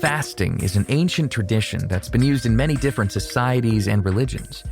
Fasting is an ancient tradition that's been used in many different societies and religions.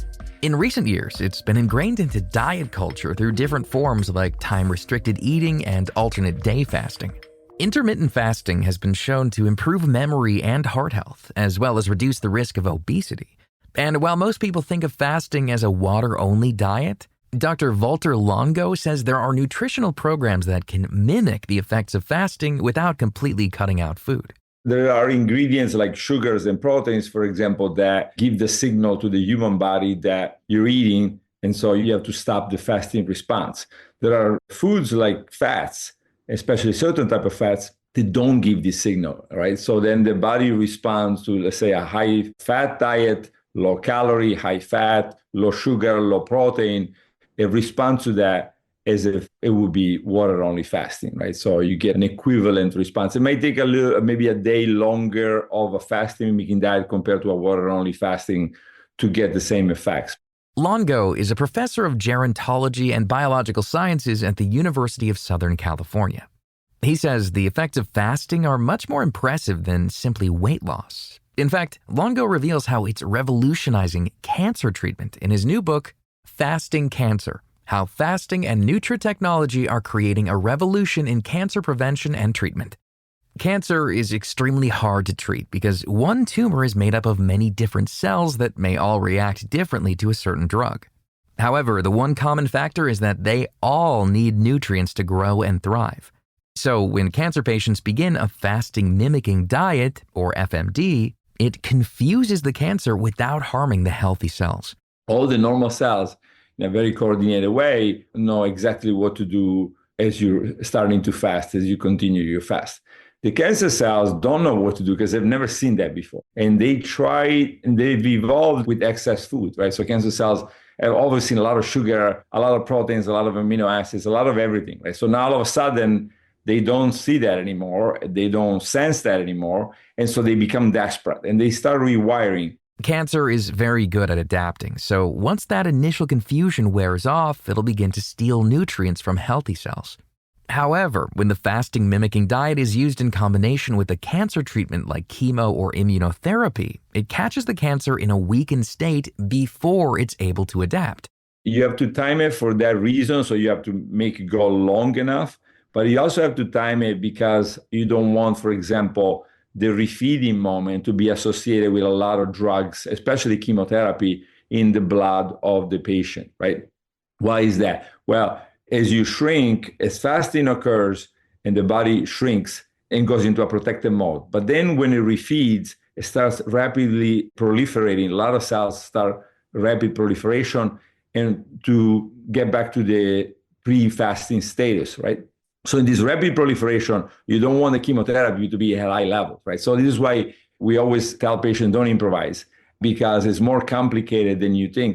In recent years, it's been ingrained into diet culture through different forms like time-restricted eating and alternate day fasting. Intermittent fasting has been shown to improve memory and heart health, as well as reduce the risk of obesity. And while most people think of fasting as a water-only diet, Dr. Walter Longo says there are nutritional programs that can mimic the effects of fasting without completely cutting out food. There are ingredients like sugars and proteins, for example, that give the signal to the human body that you're eating, and so you have to stop the fasting response. There are foods like fats, especially certain type of fats, that don't give this signal, right? So then the body responds to, let's say, a high-fat diet, low-calorie, high-fat, low sugar, low protein. It responds to that as if it would be water-only fasting, right? So you get an equivalent response. It may take maybe a day longer of a fasting-mimicking diet compared to a water-only fasting to get the same effects. Longo is a professor of gerontology and biological sciences at the University of Southern California. He says the effects of fasting are much more impressive than simply weight loss. In fact, Longo reveals how it's revolutionizing cancer treatment in his new book, Fasting Cancer: How Fasting and Nutritechnology Are Creating a Revolution in Cancer Prevention and Treatment. Cancer is extremely hard to treat because one tumor is made up of many different cells that may all react differently to a certain drug. However, the one common factor is that they all need nutrients to grow and thrive. So when cancer patients begin a fasting-mimicking diet, or FMD, it confuses the cancer without harming the healthy cells. All the normal cells, in a very coordinated way, know exactly what to do as you're starting to fast, as you continue your fast. The cancer cells don't know what to do because they've never seen that before. And they try, and they've evolved with excess food, right? So cancer cells have always seen a lot of sugar, a lot of proteins, a lot of amino acids, a lot of everything, right? So now all of a sudden, they don't see that anymore. They don't sense that anymore. And so they become desperate and they start rewiring. Cancer is very good at adapting, so once that initial confusion wears off, it'll begin to steal nutrients from healthy cells. However, when the fasting-mimicking diet is used in combination with a cancer treatment like chemo or immunotherapy, it catches the cancer in a weakened state before it's able to adapt. You have to time it for that reason, so you have to make it go long enough, but you also have to time it because you don't want, for example, the refeeding moment to be associated with a lot of drugs, especially chemotherapy, in the blood of the patient, right? Why is that? Well, as you shrink, as fasting occurs and the body shrinks and goes into a protective mode. But then when it refeeds, it starts rapidly proliferating. A lot of cells start rapid proliferation and to get back to the pre-fasting status, right? So in this rapid proliferation, you don't want the chemotherapy to be at high levels, right? So this is why we always tell patients don't improvise, because it's more complicated than you think.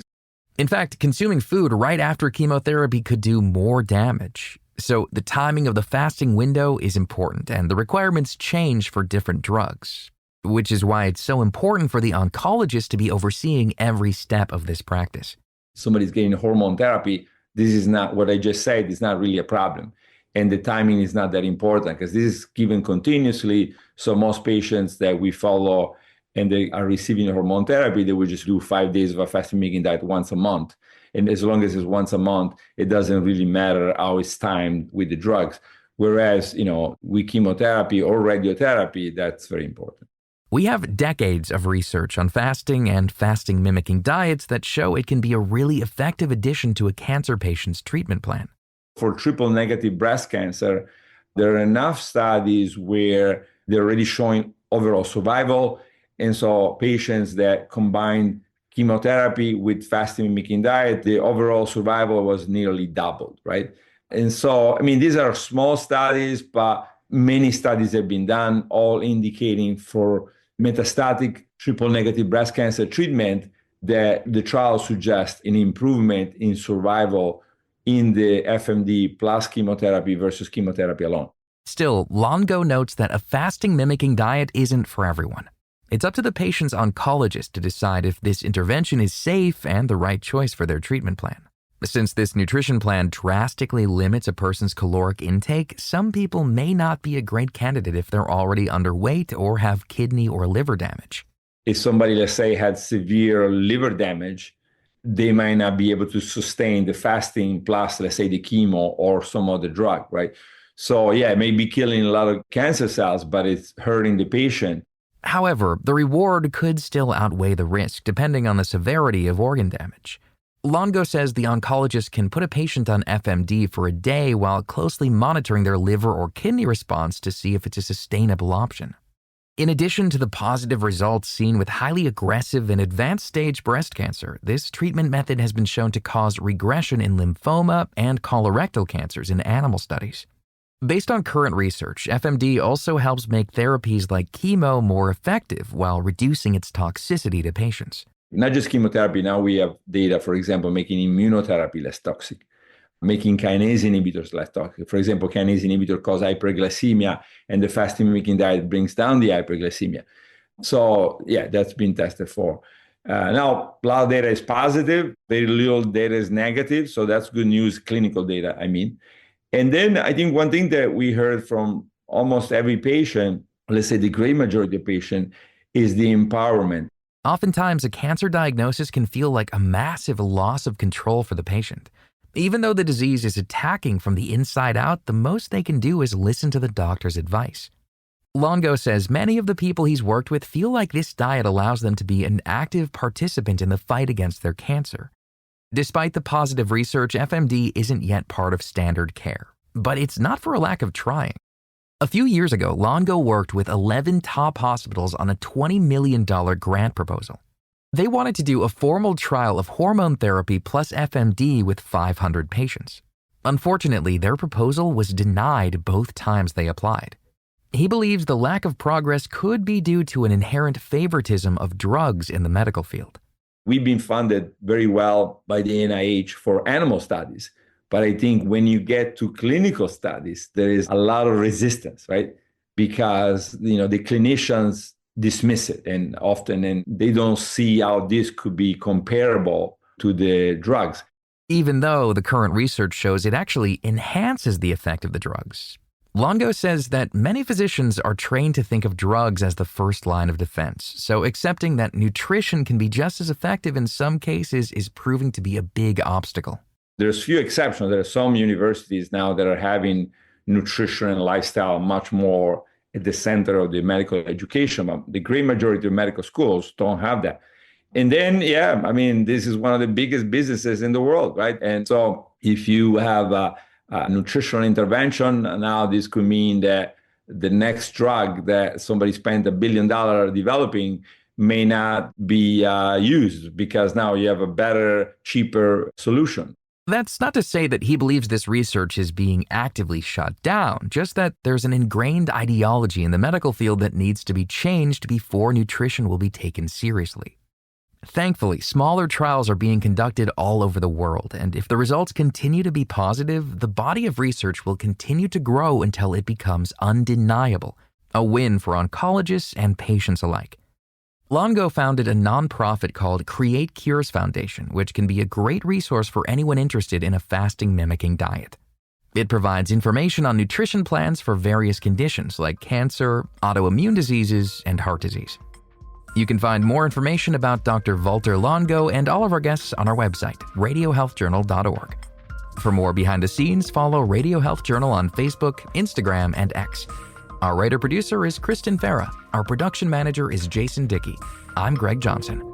In fact, consuming food right after chemotherapy could do more damage. So the timing of the fasting window is important, and the requirements change for different drugs, which is why it's so important for the oncologist to be overseeing every step of this practice. Somebody's getting hormone therapy. This is not what I just said. It's not really a problem. And the timing is not that important because this is given continuously. So most patients that we follow and they are receiving hormone therapy, they will just do 5 days of a fasting-mimicking diet once a month. And as long as it's once a month, it doesn't really matter how it's timed with the drugs. Whereas, with chemotherapy or radiotherapy, that's very important. We have decades of research on fasting and fasting-mimicking diets that show it can be a really effective addition to a cancer patient's treatment plan. For triple-negative breast cancer, there are enough studies where they're already showing overall survival. And so patients that combine chemotherapy with fasting-mimicking diet, the overall survival was nearly doubled, right? And so, these are small studies, but many studies have been done, all indicating for metastatic triple-negative breast cancer treatment that the trials suggest an improvement in survival in the FMD plus chemotherapy versus chemotherapy alone. Still, Longo notes that a fasting-mimicking diet isn't for everyone. It's up to the patient's oncologist to decide if this intervention is safe and the right choice for their treatment plan. Since this nutrition plan drastically limits a person's caloric intake, some people may not be a great candidate if they're already underweight or have kidney or liver damage. If somebody, let's say, had severe liver damage, they might not be able to sustain the fasting plus, let's say, the chemo or some other drug, right? So yeah, it may be killing a lot of cancer cells, but it's hurting the patient. However, the reward could still outweigh the risk depending on the severity of organ damage. Longo says the oncologist can put a patient on FMD for a day while closely monitoring their liver or kidney response to see if it's a sustainable option. In addition to the positive results seen with highly aggressive and advanced stage breast cancer, this treatment method has been shown to cause regression in lymphoma and colorectal cancers in animal studies. Based on current research, FMD also helps make therapies like chemo more effective while reducing its toxicity to patients. Not just chemotherapy, now we have data, for example, making immunotherapy less toxic, making kinase inhibitors less toxic. For example, kinase inhibitor cause hyperglycemia, and the fasting-mimicking diet brings down the hyperglycemia. So yeah, that's been tested for. Now, a lot of data is positive, very little data is negative, so that's good news, clinical data, I mean. And then I think one thing that we heard from almost every patient, let's say the great majority of patients, is the empowerment. Oftentimes, a cancer diagnosis can feel like a massive loss of control for the patient. Even though the disease is attacking from the inside out, the most they can do is listen to the doctor's advice. Longo says many of the people he's worked with feel like this diet allows them to be an active participant in the fight against their cancer. Despite the positive research, FMD isn't yet part of standard care, but it's not for a lack of trying. A few years ago, Longo worked with 11 top hospitals on a $20 million grant proposal. They wanted to do a formal trial of hormone therapy plus FMD with 500 patients. Unfortunately, their proposal was denied both times they applied. He believes the lack of progress could be due to an inherent favoritism of drugs in the medical field. We've been funded very well by the NIH for animal studies. But I think when you get to clinical studies, there is a lot of resistance, right? Because, the clinicians dismiss it and they don't see how this could be comparable to the drugs. Even though the current research shows it actually enhances the effect of the drugs. Longo says that many physicians are trained to think of drugs as the first line of defense, so accepting that nutrition can be just as effective in some cases is proving to be a big obstacle. There's few exceptions. There are some universities now that are having nutrition and lifestyle much more at the center of the medical education. But the great majority of medical schools don't have that. And then, this is one of the biggest businesses in the world, right? And so if you have a nutritional intervention, now this could mean that the next drug that somebody spent $1 billion developing may not be used because now you have a better, cheaper solution. That's not to say that he believes this research is being actively shut down, just that there's an ingrained ideology in the medical field that needs to be changed before nutrition will be taken seriously. Thankfully, smaller trials are being conducted all over the world, and if the results continue to be positive, the body of research will continue to grow until it becomes undeniable, a win for oncologists and patients alike. Longo founded a nonprofit called Create Cures Foundation, which can be a great resource for anyone interested in a fasting-mimicking diet. It provides information on nutrition plans for various conditions like cancer, autoimmune diseases, and heart disease. You can find more information about Dr. Walter Longo and all of our guests on our website, radiohealthjournal.org. For more behind the scenes, follow Radio Health Journal on Facebook, Instagram, and X. Our writer-producer is Kristen Farah. Our production manager is Jason Dickey. I'm Greg Johnson.